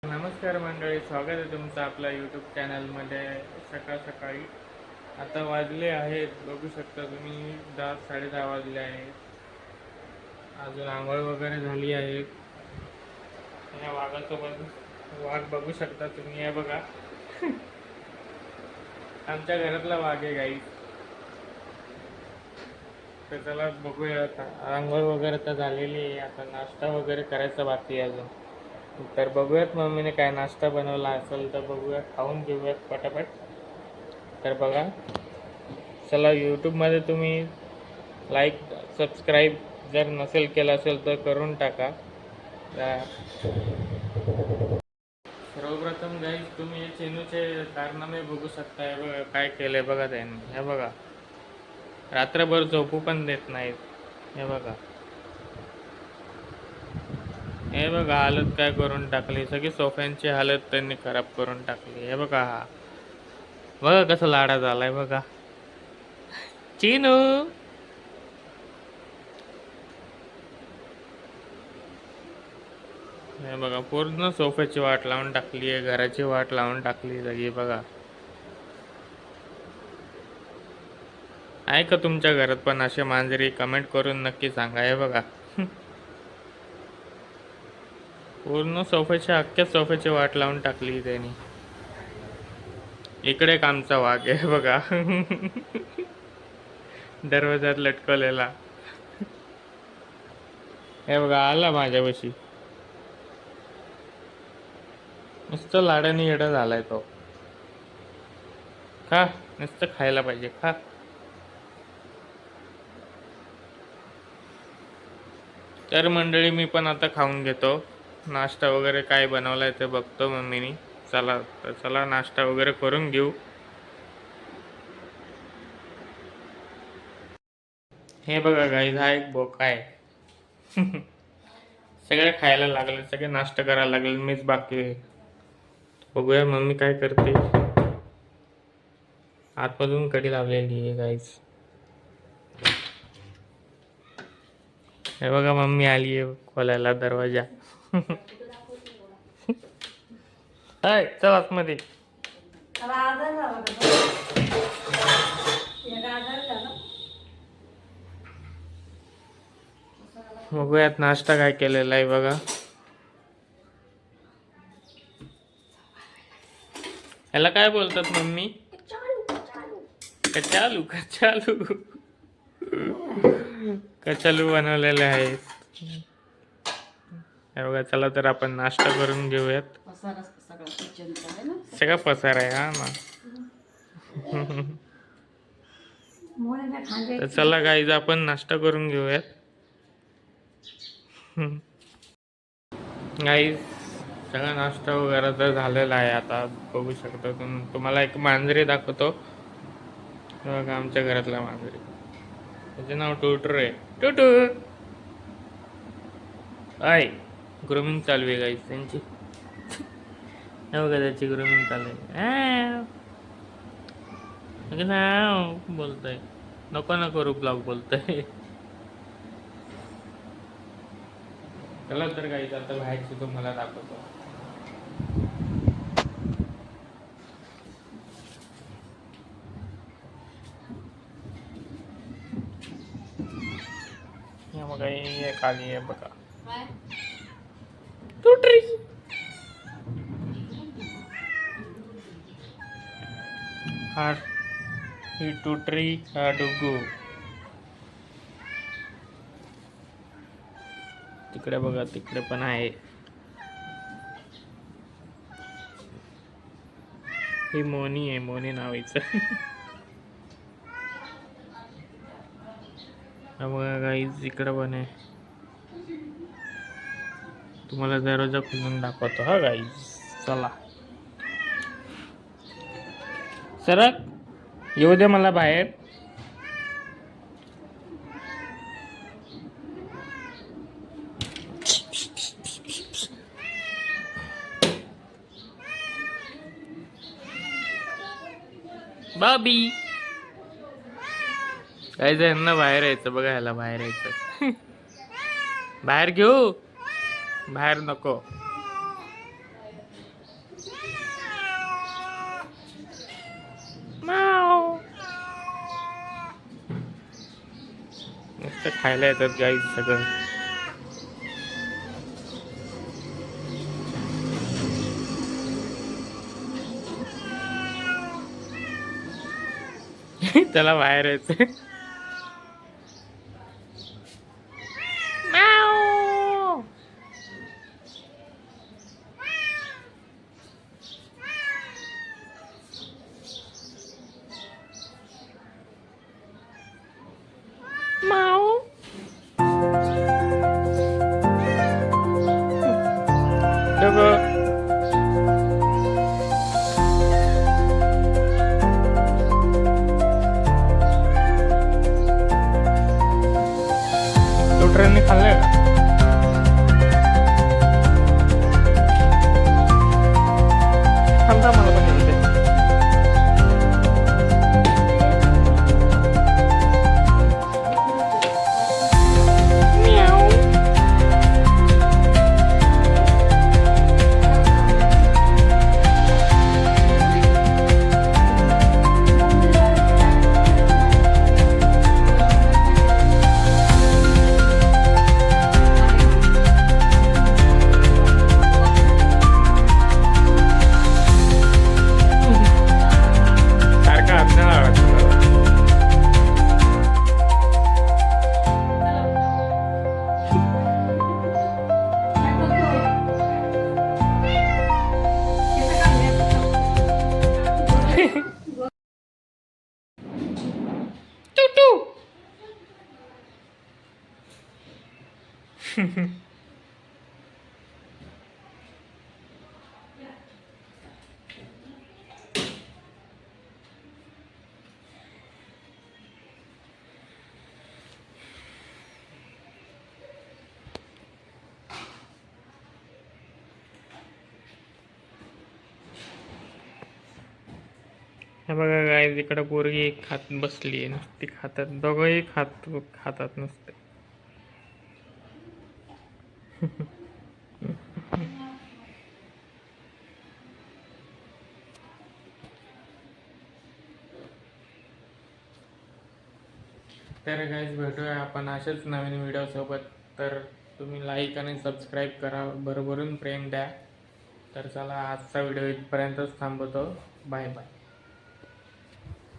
नमस्कार मंडळी, स्वागत आहे तुमचं आपल्या यूट्यूब चॅनलमध्ये. सकाळ सकाळी आता वाजले आहेत, बघू शकता तुम्ही 10 साडे 10 वाजले आहेत. अजून आंघोळ वगैरे झाली आहे. या वाघासोबत वाघ बघू शकता तुम्ही, हे बघा. आमच्या घरातला वाघ आहे गाई. तर चला बघूया, आता आंघोळ वगैरे तर झालेली आहे, आता नाश्ता वगैरे करायचा बाकी आहे अजून. तर बघूयात मम्मीने काय नाश्ता बनवला असेल तर बघूयात, खाऊन घेऊयात पटापट. तर बघा, चला यूट्यूबमध्ये तुम्ही लाईक सबस्क्राईब जर नसेल केलं असेल तर करून टाका. सर्वप्रथम गाईज तुम्ही हे चेनूचे कारनामे बघू शकता. हे बघा काय केलंय बघा त्यांनी, हे बघा रात्रभर झोपू पण देत नाहीत. हे बघा, हे बघा हालत काय करून टाकली, सगळी सोफ्यांची हालत त्यांनी खराब करून टाकली. हे बघा, हा बघा कसं लाडा झालाय बघा चीनू. हे बघा पूर्ण सोफ्याची वाट लावून टाकली आहे, घराची वाट लावून टाकली सगळी. बघा, आहे का तुमच्या घरात पण असे मांजरी? कमेंट करून नक्की सांगा. हे बघा पूर्ण सोफ्याच्या अख्ख्या सोफ्याची वाट लावून टाकली त्यांनी. इकडे एक आमचा वाघ आहे बघा. दरवाजात लटकवलेला. हे बघा आला माझ्यापाशी, नुसतं लाडाने येडा झालाय तो. खा, नुसतं खायला पाहिजे, खा. तर मंडळी मी पण आता खाऊन घेतो. नाश्ता वगैरे काय बनवलाय ते बघतो मम्मीनी. चला तर चला नाश्ता वगैरे करून घेऊ. हे बघा गाईज, हा एक बोका आहे. सगळे खायला लागले, सगळे नाश्ता करायला लागले, मीच बाकी आहे. बघूया मम्मी काय करते. आतमधून कडी लावलेली आहे गाईज. हे बघा मम्मी आली आहे खोलायला दरवाजा. हाय चल आतमध्ये. बघूयात नाश्ता काय केलेला आहे बघा. याला काय बोलतात मम्मी? कचालू कचालू. कचालू बनवलेले आहे. हे बघा, चला तर आपण नाश्ता करून घेऊयात. सगळा पसार आहे हा ना. तर चला गाईज आपण नाश्ता करून घेऊयात. गाईज सगळा नाश्ता वगैरे तर झालेला आहे. आता बघू शकता तुम्हाला एक मांजरी दाखवतो. बघा आमच्या घरातला मांजरी, त्याचे नाव टूटर आहे. टूटू आय ग्रूमिंग चालू आहे गाईज त्यांची. हे बघा त्याची ग्रूमिंग चालू आहे. बोलतोय नको नको करू ब्लॉग बोलतोय. चला तर गाईज आता बाहेरची तुम्हाला दाखवतो. बघा हे खाली आहे बघा, टुटरी. हा ही टुटरी, हा डुगू. तिकडे बघा, तिकडे पण आहे. ही मोनी आहे, मोनी नावाचं. बघा गाईज इकडे पण आहे. तुम्हाला दरवाजा खोलून दाखवतो हा गाईज. चला सरक, येऊ दे मला बाहेर. बाबी काय यांना बाहेर यायचं बघा, ह्याला बाहेर यायचं. बाहेर घेऊ, बाहेर नको. खायला येतात गाईज सगळं. त्याला बाहेर यायचं. डॉक्टरांनी खाल्लंय का? खाल्ला मला पण येऊ दे. सारखा हात नाही लावायचा त्याला. हे बघा गाईज, इकडं पोरगी खात बसली आहे, नुसती खातात, दोघंही खातात नुसते. तर गाईज भेटूया आपण अशाच नवीन व्हिडिओसोबत. तर तुम्ही लाईक आणि सबस्क्राईब करा, भरभरून प्रेम द्या. तर चला, आजचा व्हिडिओ इथपर्यंतच थांबवतो. Bye bye.